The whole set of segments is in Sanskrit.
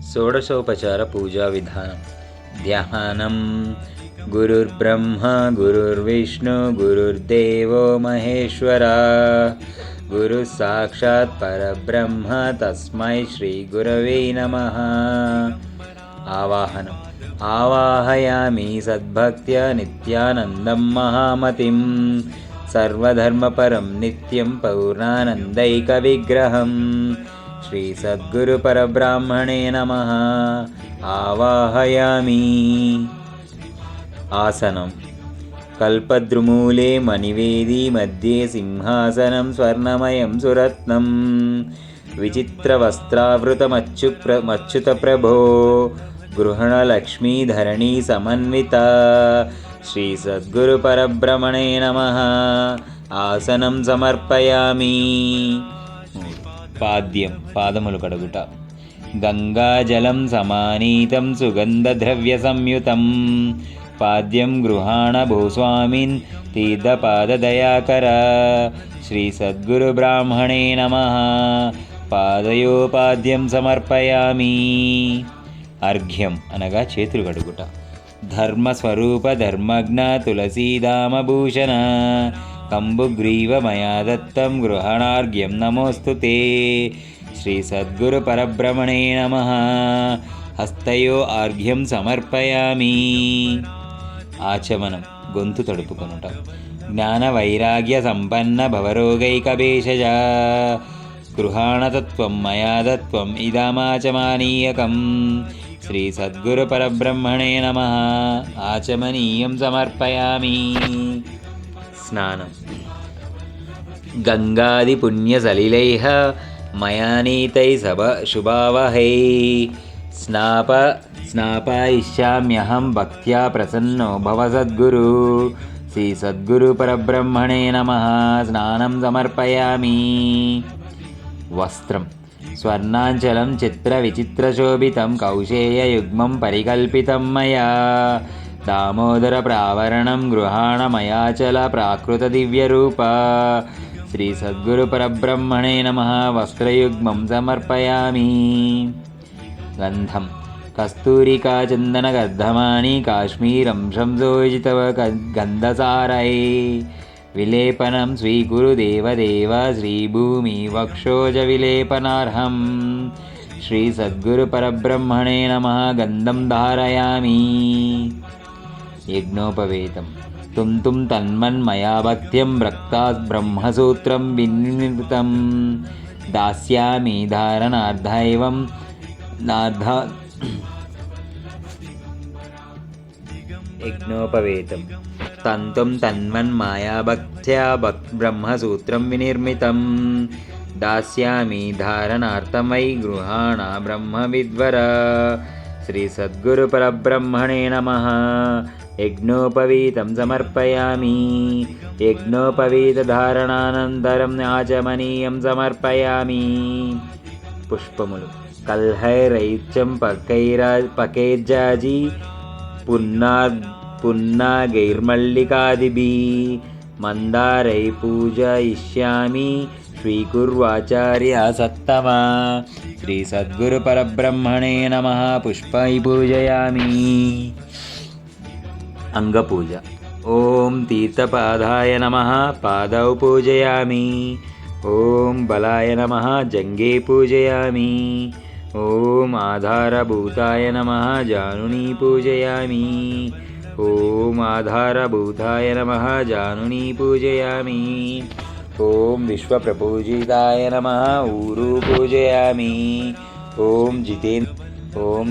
षोडशोपचार पूजा विधानं ध्यानं गुरुर्ब्रह्मा गुरुर्विष्णु गुरुर्देवो महेश्वरा गुरुः साक्षात् परब्रह्म तस्मै श्रीगुरवे नमः। आवाहनम् आवाहयामि सद्भक्त्या नित्यानन्दं महामतिं सर्वधर्मपरं नित्यं पूर्णानन्दैकविग्रहं श्रीसद्गुरुपरब्राह्मणे नमः। आवाहयामि। आसनं कल्पद्रुमूले मणिवेदी मध्ये सिंहासनं स्वर्णमयं सुरत्नं विचित्रवस्त्रावृतमच्युतप्रभो गृहणलक्ष्मीधरणी समन्विता श्रीसद्गुरुपरब्रह्मणे नमः। आसनं समर्पयामि। पाद्यं पादमुलु कडगुट गंगाजलं समानीतं सुगन्धद्रव्यसंयुतं पाद्यं गृहाण भूस्वामिन् तीर्थपाददयाकर श्रीसद्गुरुब्राह्मणे नमः। पादयोपाद्यं समर्पयामि। अर्घ्यम् అనగా చేతులు కడుగుట ధర్మస్వరూప ధర్మజ్ఞ తులసీదామభూషణ కంబుగ్రీవ మయా దత్తం గృహణార్ఘ్యం నమోస్తుతే శ్రీసద్గురుపరబ్రహ్మణే నమః। హస్తయో ఆర్ఘ్యం సమర్పయామి। ఆచమనం గొంతు తడుపుకొనుట జ్ఞానవైరాగ్య సంపన్న భవరోగైకభేషజ గృహాణతత్వం మయా దత్వం ఇదమాచమానీయకం శ్రీసద్గురుపరబ్రహ్మణే నమః। ఆచమనీయం సమర్పయామి। స్నానం గంగాదిపుణ్యసలిలైః మయా నీతైః శుభావహై స్నాపయిష్యామ్యహం భక్త్యా ప్రసన్నో భవ సద్గురు శ్రీసద్గురుపరబ్రహ్మణే నమః। స్నానం సమర్పయామి। వస్త్రం స్వర్ణాంచలం చిత్రవిచిత్రశోభితం కౌశేయయుగ్మం పరికల్పితం మయా దామోదరప్రావరణం గృహాణమయాచల ప్రాకృతదివ్యరూప శ్రీసద్గురుపరబ్రహ్మణే నమః। వస్త్రయుగ్మం సమర్పయామి। గంధం కస్తూరికా చందనగర్ధమాని కాశ్మీరం శంసోజితవ గంధసారై విలేపనం స్వీకురు దేవదేవ శ్రీభూమి వక్షోజ విలేపనార్హం శ్రీసద్గురుపరబ్రహ్మణే నమః। గంధం ధారయామి। యజ్ఞోపవేతం తుం తన్మన్మయా భక్త్యం రక్తాత్ బ్రహ్మసూత్రం వినిర్మితం దాస్యామి ధారణార్థైవం యజ్ఞోపవేతం తంతుం తన్మన్మాయాభక్త్యా బ్రహ్మసూత్రం వినిర్మితం దాస్యామి ధారణార్థం వై గృహాణ బ్రహ్మవిద్వర శ్రీసద్గురుపరబ్రహ్మణే నమః। యజ్ఞోపవీతం సమర్పయామి। యజ్ఞోపవీతధారణానంతరం ఆచమనీయం సమర్పయామి। పుష్పములు కల్హైరైత్యం పకైర్జాజి పున్నాగైర్మల్లికాదిభిः మందారై పూజయిష్యామి స్వీకుర్వాచార్య సత్తమా శ్రీసద్గురుపరబ్రహ్మణే నమః। పుష్పై పూజయామి। అంగపూజ ఓం తీర్థపాదాయ నమః పాదౌ పూజయామి। ఓం బలాయ నమః జంఘే పూజయామి। ఓం ఆధారభూతాయ నమః జానునీ పూజయామి। ఓం ఆధారభూతాయ నమః జానునీ పూజయామి। ఓం విశ్వప్రపూజితాయ నమః ఊరు పూజయామి। ఓం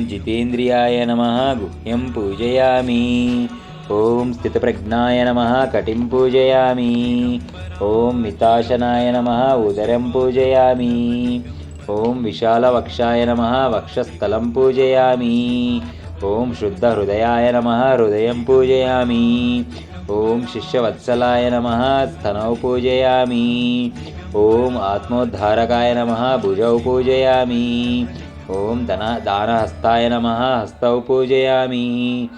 జితేంద్రియాయ నమః గుహ్యం పూజయామి। ఓం స్థితప్రజ్ఞాయ నమః కటిం పూజయామి। ఓం మితాశనాయ నమః ఉదరం పూజయామి। ఓం విశాలవక్షాయ నమః వక్షస్థలం పూజయామి। ఓం శుద్ధహృదయాయ నమః హృదయం పూజయామి। ఓం శిష్యవత్సలాయ నమః స్తనౌ పూజయామి। ఓం ఆత్మోద్ధారకాయ నమః భుజౌ పూజయామి। ఓం దానహస్తాయ నమః హస్తౌ పూజయామి।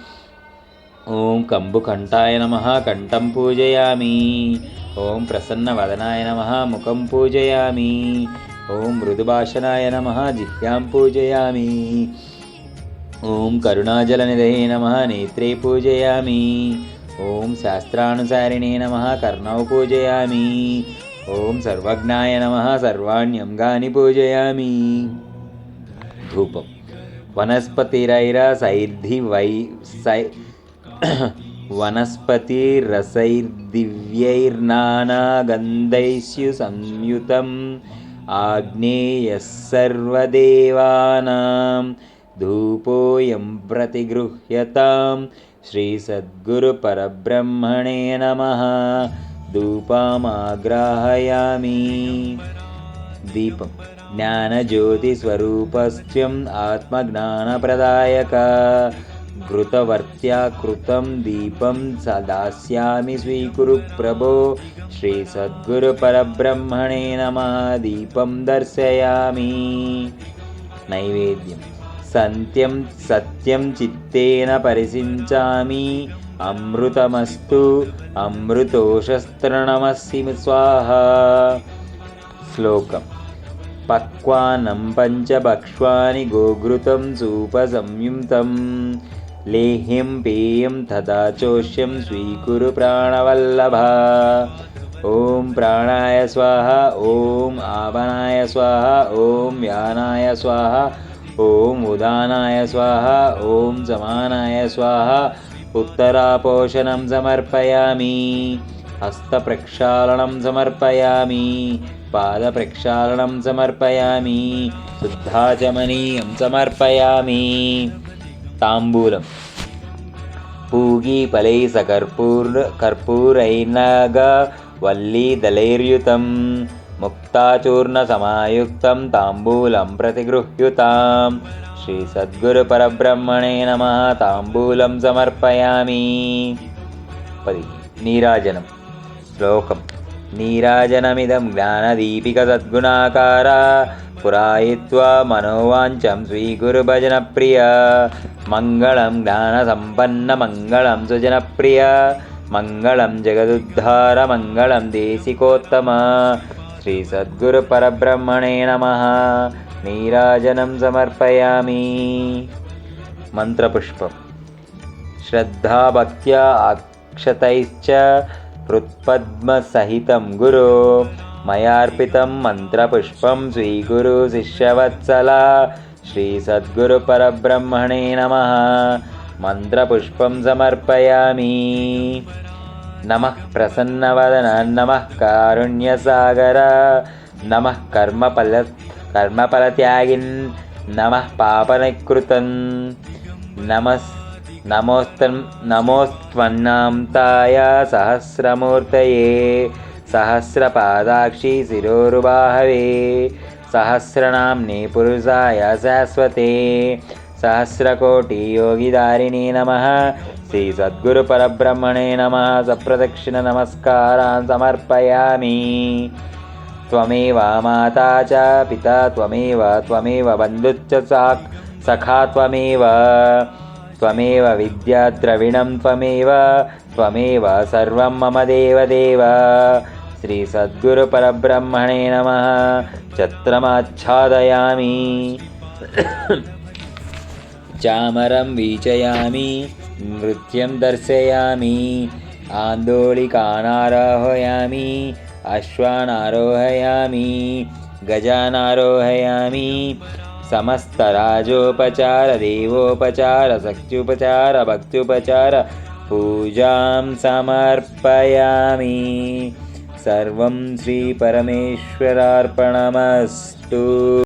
ఓం కంబుకంఠాయ నమః కంఠం పూజయామి। ఓం ప్రసన్నవదనాయ నమః ముఖం పూజయామి। ఓం మృదుభాషణాయ నమః జిహ్వాం పూజయామి। ॐ करुणाजलनिधये नमः नेत्रे पूजयामि। ॐ शास्त्रानुसारिणे नमः कर्णौ पूजयामि। ॐ सर्वज्ञाय नमः सर्वाण्यङ्गानि पूजयामि। धूपं वनस्पतिरसैर्दिव्यैर्नानागन्धैः संयुतम् आग्नेयः सर्वदेवानां धूपोऽयं प्रतिगृह्यतां श्रीसद्गुरुपरब्रह्मणे नमः। धूपमाग्राहयामि। दीपं ज्ञानज्योतिस्वरूपस्त्वम् आत्मज्ञानप्रदायक घृतवर्त्याकृतं दीपं दास्यामि स्वीकुरु प्रभो। श्रीसद्गुरुपरब्रह्मणे नमः। दीपं दर्शयामि। नैवेद्यं सत्यं चित्तेन परिसिञ्चामि अमृतमस्तु अमृतोषस्त्रनमसि स्वाहा। श्लोकम् पक्वान्नं पञ्चभक्ष्वानि गोघृतं सूपसंयुक्तं लेह्यं पेयं तथा चोष्यं स्वीकुरु प्राणवल्लभ। ॐ प्राणाय स्वाहा। ॐ आपनाय स्वाहा। ॐ व्यानाय स्वाहा। ॐ उदानाय स्वाहा। ॐ समानाय स्वाहा। उत्तरापोषणं समर्पयामि। हस्तप्रक्षालनं समर्पयामि। पादप्रक्षालनं समर्पयामि। शुद्धाचमनीयं समर्पयामि। ताम्बूलं पूगीफलैः सकर्पूरैर्नागवल्लीदलैर्युतं मुक्ताचूर्णसमायुक्तं ताम्बूलं प्रतिगृह्यताम् श्रीसद्गुरुपरब्रह्मणे नमः। ताम्बूलं समर्पयामि। नीराजनं श्लोकम् नीराजनमिदं ज्ञानदीपिकसद्गुणाकार पुरायित्वा मनोवाञ्छं स्वीकुरुभजनप्रिय। मङ्गलं ज्ञानसम्पन्नमङ्गलं सुजनप्रिय मङ्गलं जगदुद्धार मङ्गलं देशिकोत्तम श्रीसद्गुरुपरब्रह्मणे नमः। नीराजनं समर्पयामि। मन्त्रपुष्पं श्रद्धाभक्त्या अक्षतैश्च हृत्पद्मसहितं गुरो मयार्पितं मन्त्रपुष्पं स्वीकुरु शिष्यवत्सला। श्रीसद्गुरुपरब्रह्मणे नमः। मन्त्रपुष्पं समर्पयामि। नमः प्रसन्नवदन नमः कारुण्यसागर नमः कर्मफलत्यागिन् नमः पापनिकृतन् नमोस्त्वन्नामताय सहस्रमूर्तये सहस्रपादाक्षि शिरोरुबाहवे सहस्रनाम्ने पुरुषाय शाश्वते सहस्रकोटियोगिधारिणे नमः। श्रीसद्गुरुपरब्रह्मणे नमः। सप्रदक्षिणनमस्कारान् समर्पयामि। त्वमेव माता च पिता त्वमेव बन्धुश्च सखा त्वमेव विद्या द्रविणं त्वमेव सर्वं मम देवदेव। श्रीसद्गुरुपरब्रह्मणे नमः। छत्रमाच्छादयामि। चामरं वीचयामि। नृत्यं दर्शयामि। आन्दोलिकानारोहयामि। अश्वानारोहयामि। गजानारोहयामि। समस्तराजोपचार देवोपचार शक्त्युपचार भक्त्युपचार पूजां समर्पयामि। सर्वं श्रीपरमेश्वरार्पणमस्तु।